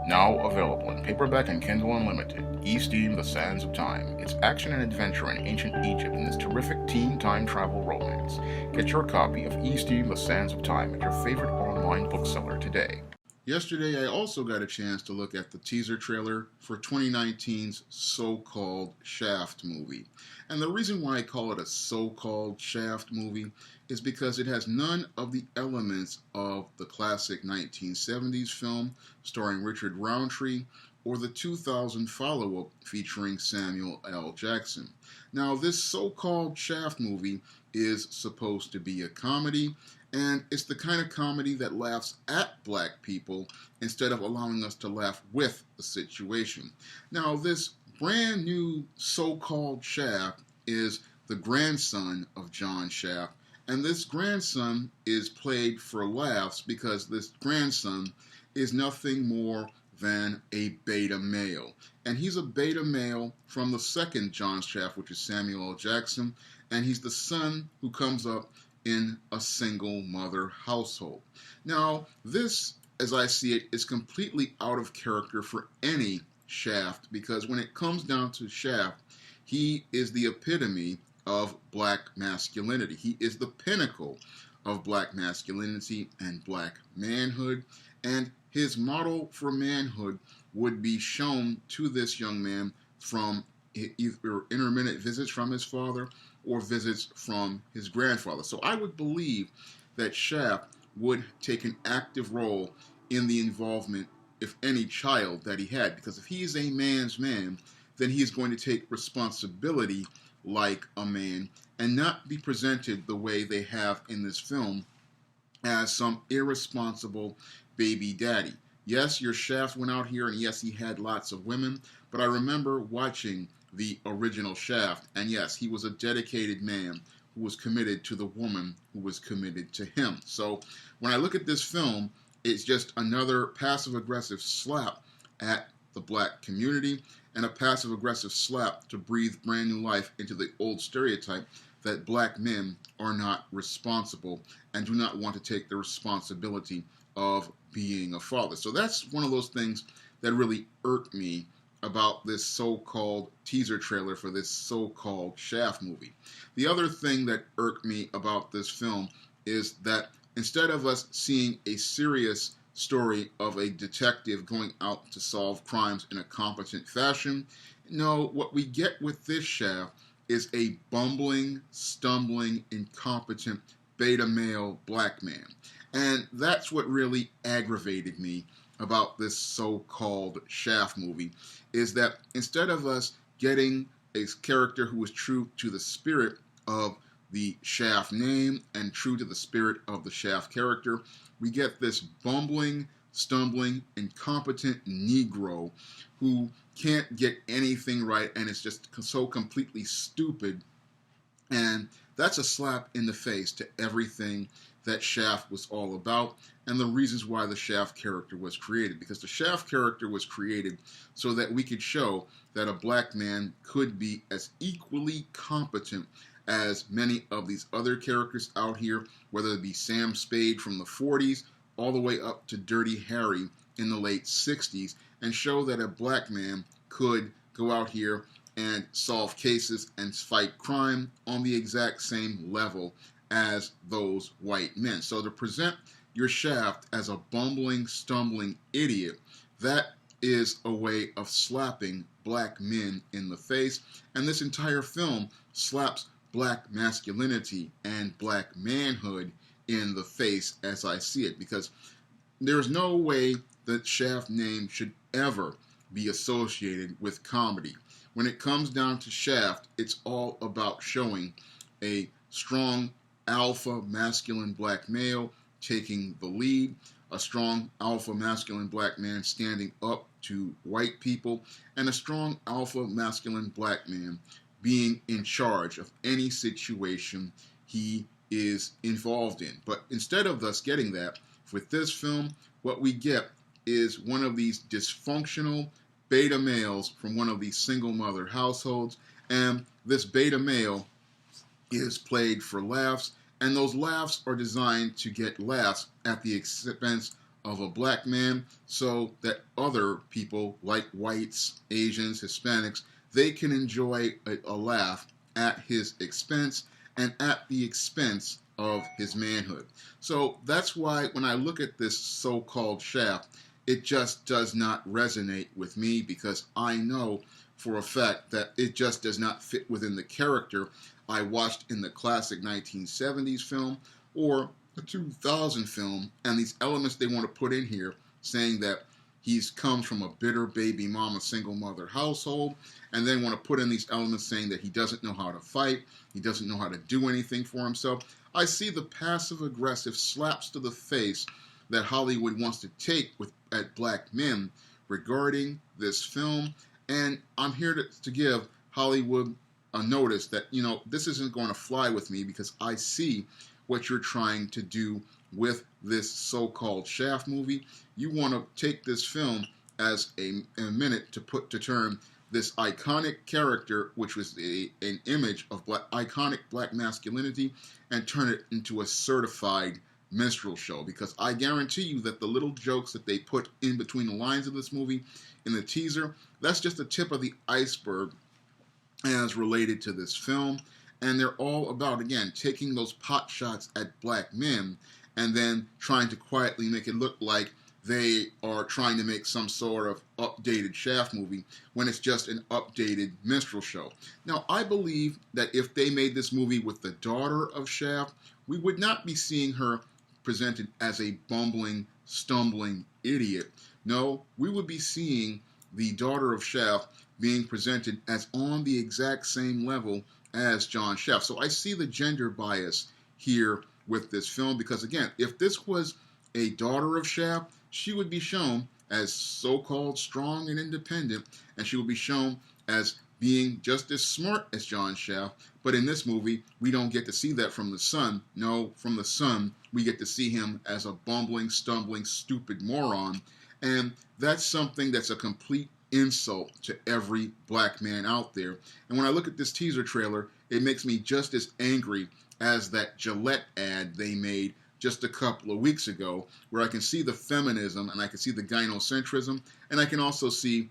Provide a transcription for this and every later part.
Now available in paperback and Kindle Unlimited, E-Steam: The Sands of Time. It's action and adventure in ancient Egypt in this terrific teen time travel romance. Get your copy of E-Steam: The Sands of Time at your favorite online bookseller today. Yesterday, I also got a chance to look at the teaser trailer for 2019's so-called Shaft movie. And the reason why I call it a so-called Shaft movie is because it has none of the elements of the classic 1970s film starring Richard Roundtree or the 2000 follow-up featuring Samuel L. Jackson. Now, this so-called Shaft movie is supposed to be a comedy, and it's the kind of comedy that laughs at black people instead of allowing us to laugh with the situation. Now, this brand new so-called Shaft is the grandson of John Shaft, and this grandson is played for laughs because this grandson is nothing more than a beta male. And he's a beta male from the second John Shaft, which is Samuel L. Jackson, and he's the son who comes up in a single mother household. Now, this, as I see it, is completely out of character for any Shaft, because when it comes down to Shaft, he is the epitome of black masculinity. He is the pinnacle of black masculinity and black manhood, and his model for manhood would be shown to this young man from either intermittent visits from his father or visits from his grandfather. So I would believe that Shaft would take an active role in the involvement, if any child that he had, because if he is a man's man, then he is going to take responsibility like a man and not be presented the way they have in this film as some irresponsible baby daddy. Yes, your Shaft went out here, and yes, he had lots of women, but I remember watching the original Shaft, and yes, he was a dedicated man who was committed to the woman who was committed to him. So when I look at this film, it's just another passive-aggressive slap at the black community and a passive-aggressive slap to breathe brand new life into the old stereotype that black men are not responsible and do not want to take the responsibility of being a father. So that's one of those things that really irked me about this so-called teaser trailer for this so-called Shaft movie. The other thing that irked me about this film is that instead of us seeing a serious story of a detective going out to solve crimes in a competent fashion, no, what we get with this Shaft is a bumbling, stumbling, incompetent beta male black man. And that's what really aggravated me about this so-called Shaft movie, is that instead of us getting a character who is true to the spirit of the Shaft name and true to the spirit of the Shaft character, we get this bumbling, stumbling, incompetent Negro who can't get anything right and is just so completely stupid. And that's a slap in the face to everything that Shaft was all about and the reasons why the Shaft character was created. Because the Shaft character was created so that we could show that a black man could be as equally competent as many of these other characters out here, whether it be Sam Spade from the 40s all the way up to Dirty Harry in the late 60s, and show that a black man could go out here and solve cases and fight crime on the exact same level as those white men. So to present your Shaft as a bumbling, stumbling idiot, that is a way of slapping black men in the face. And this entire film slaps black masculinity and black manhood in the face as I see it, because there's no way that Shaft name should ever be associated with comedy. When it comes down to Shaft, it's all about showing a strong alpha masculine black male taking the lead, a strong alpha masculine black man standing up to white people, and a strong alpha masculine black man being in charge of any situation he is involved in. But instead of us getting that, with this film, what we get is one of these dysfunctional beta males from one of these single mother households, and this beta male is played for laughs, and those laughs are designed to get laughs at the expense of a black man so that other people like whites, Asians, Hispanics, they can enjoy a laugh at his expense and at the expense of his manhood. So that's why when I look at this so-called Shaft, it just does not resonate with me, because I know for a fact that it just does not fit within the character I watched in the classic 1970s film or the 2000 film, and these elements they want to put in here saying that he's comes from a bitter baby mama single mother household, and then want to put in these elements saying that he doesn't know how to fight, he doesn't know how to do anything for himself. I see the passive aggressive slaps to the face that Hollywood wants to take at black men regarding this film, and I'm here to give Hollywood a notice that, this isn't going to fly with me, because I see what you're trying to do with this so-called Shaft movie. You want to take this film as a minute to turn this iconic character, which was an image of iconic black masculinity, and turn it into a certified minstrel show. Because I guarantee you that the little jokes that they put in between the lines of this movie in the teaser, that's just the tip of the iceberg as related to this film. And they're all about, again, taking those pot shots at black men and then trying to quietly make it look like they are trying to make some sort of updated Shaft movie when it's just an updated minstrel show. Now, I believe that if they made this movie with the daughter of Shaft, we would not be seeing her presented as a bumbling, stumbling idiot. No, we would be seeing the daughter of Shaft being presented as on the exact same level as John Shaft. So I see the gender bias here with this film, because again, if this was a daughter of Shaft, she would be shown as so-called strong and independent, and she would be shown as being just as smart as John Shaft. But in this movie, we don't get to see that from the son. No, from the son, we get to see him as a bumbling, stumbling, stupid moron. And that's something that's a complete insult to every black man out there. And when I look at this teaser trailer, it makes me just as angry as that Gillette ad they made just a couple of weeks ago, where I can see the feminism and I can see the gynocentrism, and I can also see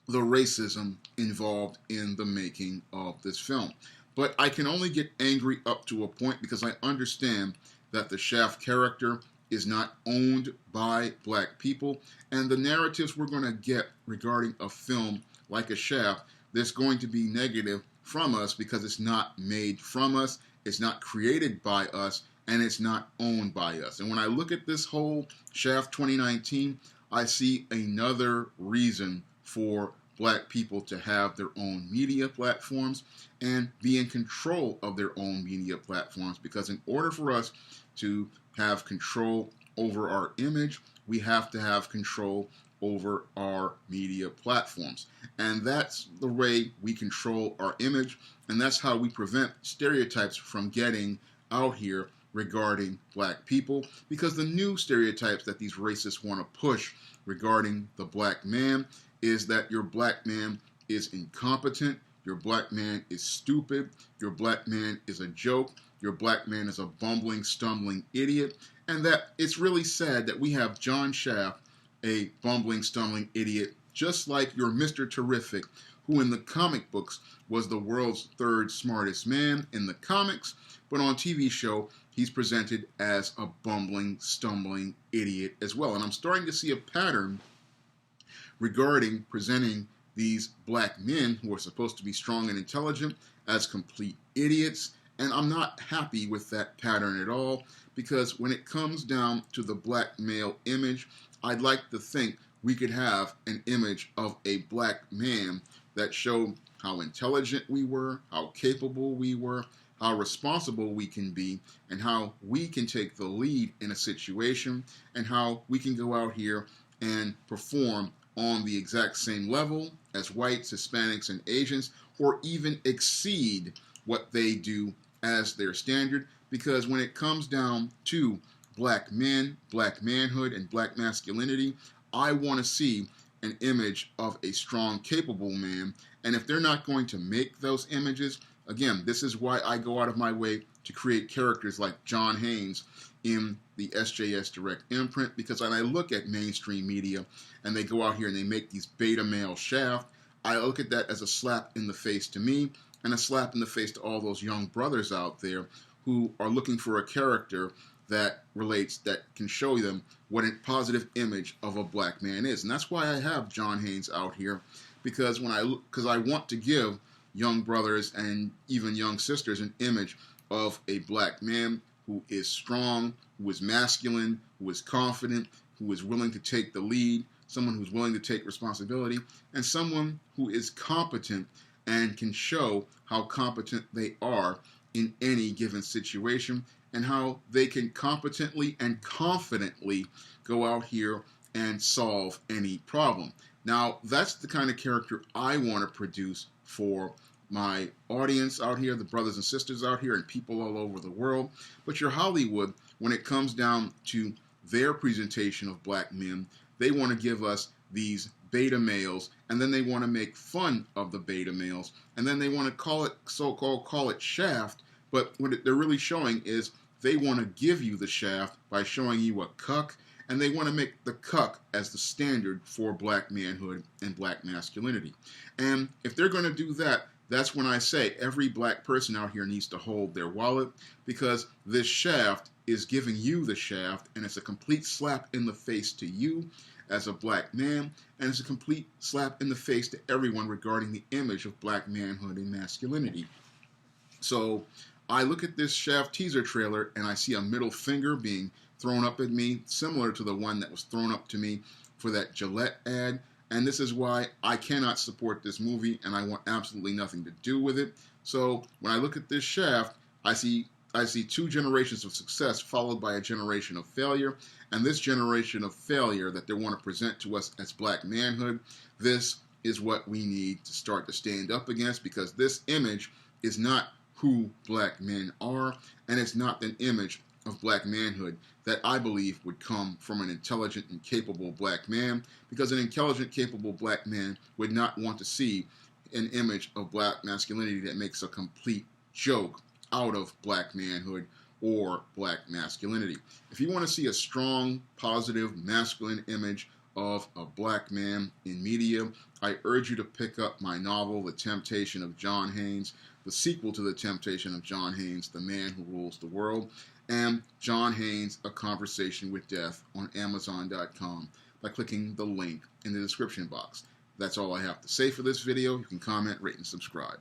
the racism involved in the making of this film. But I can only get angry up to a point, because I understand that the Shaft character is not owned by black people, and the narratives we're going to get regarding a film like a Shaft, there's going to be negative from us because it's not made from us, it's not created by us, and it's not owned by us. And when I look at this whole Shaft 2019, I see another reason for black people to have their own media platforms and be in control of their own media platforms, because in order for us to have control over our image, we have to have control over our media platforms. And that's the way we control our image, and that's how we prevent stereotypes from getting out here regarding black people, because the new stereotypes that these racists want to push regarding the black man is that your black man is incompetent, your black man is stupid, your black man is a joke, your black man is a bumbling, stumbling idiot, and that it's really sad that we have John Shaft, a bumbling, stumbling idiot, just like your Mr. Terrific, who in the comic books was the world's third smartest man in the comics, but on TV show, he's presented as a bumbling, stumbling idiot as well. And I'm starting to see a pattern regarding presenting these black men who are supposed to be strong and intelligent as complete idiots. And I'm not happy with that pattern at all, because when it comes down to the black male image, I'd like to think we could have an image of a black man that showed how intelligent we were, how capable we were, how responsible we can be, and how we can take the lead in a situation, and how we can go out here and perform on the exact same level as whites, Hispanics, and Asians, or even exceed what they do as their standard. Because when it comes down to black men, black manhood, and black masculinity, I want to see an image of a strong, capable man. And if they're not going to make those images, again, this is why I go out of my way to create characters like John Haynes in the SJS Direct imprint, because when I look at mainstream media and they go out here and they make these beta male Shaft, I look at that as a slap in the face to me and a slap in the face to all those young brothers out there who are looking for a character that relates, that can show them what a positive image of a black man is. And that's why I have John Haynes out here, because I want to give young brothers and even young sisters an image of a black man who is strong, who is masculine, who is confident, who is willing to take the lead, someone who's willing to take responsibility, and someone who is competent and can show how competent they are in any given situation, and how they can competently and confidently go out here and solve any problem. Now, that's the kind of character I want to produce for my audience out here, the brothers and sisters out here, and people all over the world. But your Hollywood, when it comes down to their presentation of black men, they want to give us these beta males, and then they want to make fun of the beta males, and then they want to call it Shaft, but what they're really showing is they want to give you the shaft by showing you a cuck, and they want to make the cuck as the standard for black manhood and black masculinity. And if they're going to do that, that's when I say every black person out here needs to hold their wallet, because this shaft is giving you the shaft, and it's a complete slap in the face to you as a black man, and it's a complete slap in the face to everyone regarding the image of black manhood and masculinity. So I look at this Shaft teaser trailer and I see a middle finger being thrown up at me, similar to the one that was thrown up to me for that Gillette ad. And this is why I cannot support this movie, and I want absolutely nothing to do with it. So when I look at this Shaft, I see 2 generations of success followed by a generation of failure. And this generation of failure that they want to present to us as black manhood, this is what we need to start to stand up against, because this image is not who black men are, and it's not an image of black manhood that I believe would come from an intelligent and capable black man, because an intelligent, capable black man would not want to see an image of black masculinity that makes a complete joke out of black manhood or black masculinity. If you want to see a strong, positive, masculine image of a black man in media, I urge you to pick up my novel, The Temptation of John Haynes, the sequel to The Temptation of John Haynes, The Man Who Rules the World, and John Haynes, A Conversation with Death on Amazon.com by clicking the link in the description box. That's all I have to say for this video. You can comment, rate, and subscribe.